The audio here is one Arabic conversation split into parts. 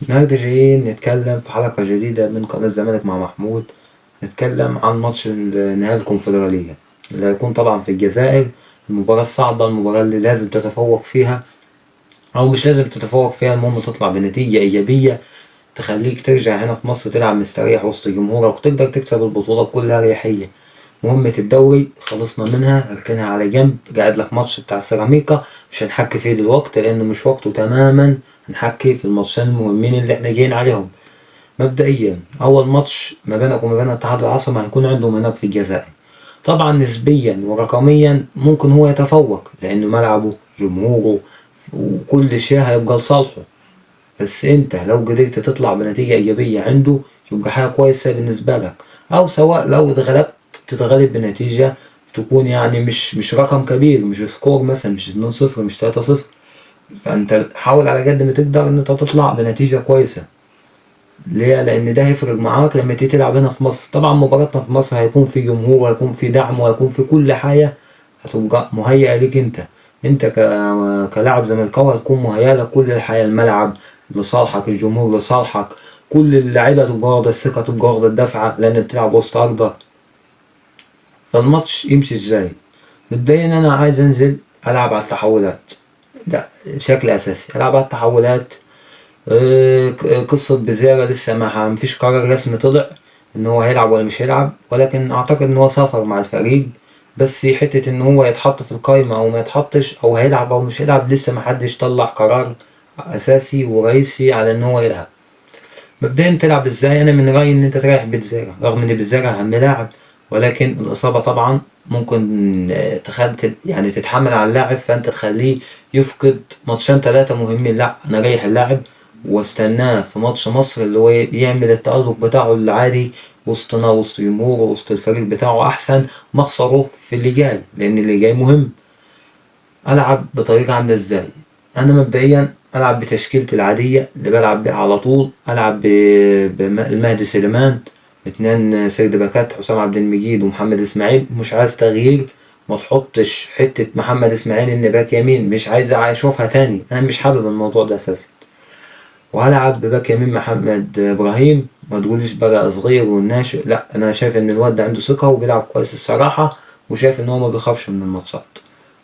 النهاردة جايين نتكلم في حلقة جديدة من قناة الزمالك مع محمود. نتكلم عن ماتش نهائي الكونفدرالية اللي هيكون طبعا في الجزائر. المباراة الصعبة، المباراة اللي لازم تتفوق فيها أو مش لازم تتفوق فيها، المهم تطلع بنتيجة إيجابية تخليك ترجع هنا في مصر تلعب مستريح وسط جمهورك وتقدر تكسب البطولة بكل أريحية. مهمة الدوري خلصنا منها، اركنها على جنب. قاعد لك ماتش بتاع السيراميكا مش هنحكي فيه دلوقتي لأنه مش وقته تماما. هنحكي في الماتشين المهمين اللي احنا جايين عليهم. مبدئيا أول ماتش ما بينك وما بين اتحاد العاصمة هيكون عندهم هناك في الجزائر. طبعا نسبيا ورقميا ممكن هو يتفوق لأنه ملعبه، جمهوره، وكل شيء هيبقى لصالحه. بس انت لو قدرت تطلع بنتيجة إيجابية عنده يبقى حاجة كويسة بالنسبة لك. أو سواء لو اتغلبت تتغلب بنتيجة تكون يعني مش رقم كبير، مش سكور مثلا، مش 2-0 مش 3-0. فانت حاول على قد ما تقدر ان انت تطلع بنتيجة كويسة. ليه؟ لأن ده هيفرق معاك لما تيجي تلعب هنا في مصر. طبعا مباراتنا في مصر هيكون في جمهور وهيكون في دعم وهيكون في كل حاجة هتبقى مهيئة ليك انت. انت كلاعب زملكاوي هتكون مهيئة لك كل الحياة، الملعب لصالحك، الجمهور لصالحك، كل اللعيبة تبقى واخدة الثقة، تبقى واخدة الدفعة لأن بتلعب وسط أرضك. فالماتش يمشي ازاي؟ مبدئيا أنا عايز أنزل ألعب على التحولات، ده بشكل أساسي. ألعب على التحولات. قصة بزيارة لسه ما مفيش قرار رسمي طلع ان هو هيلعب ولا مش هيلعب، ولكن اعتقد ان هو سافر مع الفريق. بس حتة ان هو يتحط في القايمة او ما يتحطش او هيلعب او مش هيلعب لسه محدش طلع قرار اساسي ورئيسي على ان هو يلعب. مبدئيا تلعب ازاي؟ انا من رأيي ان انت تريح بتزيرة، رغم ان بتزيرة اهم لاعب، ولكن الاصابة طبعا ممكن تخلي يعني تتحمل على اللاعب، فانت تخليه يفقد ماتشين ثلاثة مهمين. لا، انا اريح اللاعب واستناه في ماتش مصر اللي هو يعمل التألق بتاعه العادي وسطنا، وسط جمهوره، وسط الفريق بتاعه، احسن ما اخسره في اللي جاي لان اللي جاي مهم. العب بطريقة عاملة ازاي؟ انا مبدئيا العب بتشكيلتي العادية اللي بلعب بيها على طول. العب بالمهدي سليمان، اتنين سيرد باكات، حسام عبد المجيد ومحمد اسماعيل. مش عايز تغيير، ما تحطش حتة محمد اسماعيل ان باك يمين، مش عايز اشوفها تاني، انا مش حابب الموضوع ده اساسا. وهلعب بباك يمين محمد ابراهيم. ما تقوليش بقى صغير والناشئ، لا، انا شايف ان الواد ده عنده ثقة وبيلعب كويس الصراحة، وشايف ان هو ما بيخافش من الماتشات.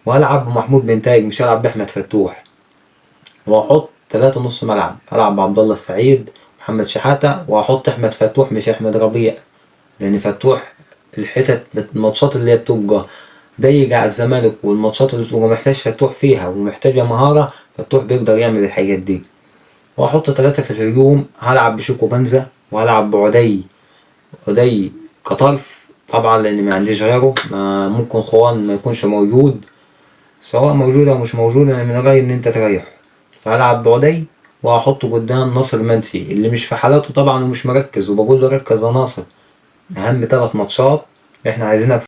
وهلعب بمحمود بنتايج، مش هلعب بأحمد فتوح. وهحط ثلاثة نص ملعب، هلعب بعبد الله السعيد، محمد شحاتة، وهحط أحمد فتوح مش أحمد ربيع. لأن فتوح الحتت الماتشات اللي هي بتبقى ضيقة على الزمالك والماتشات اللي بتبقى محتاج فتوح فيها ومحتاجة مهارة، فتوح بيقدر يعمل الحاجات دي. وهحط ثلاثة في الهجوم، هلعب بشيكو بنزا وهلعب بعدي كطرف طبعا لأن ما عنديش غيره. ما ممكن خوان ما يكونش موجود، سواء موجود أو مش موجود أنا من رأيي إن أنت تريحه. فهلعب بعدي وهحطه قدام ناصر منسي اللي مش في حالاته طبعا ومش مركز، وبقول له ركز يا ناصر، أهم 3 ماتشات إحنا عايزينك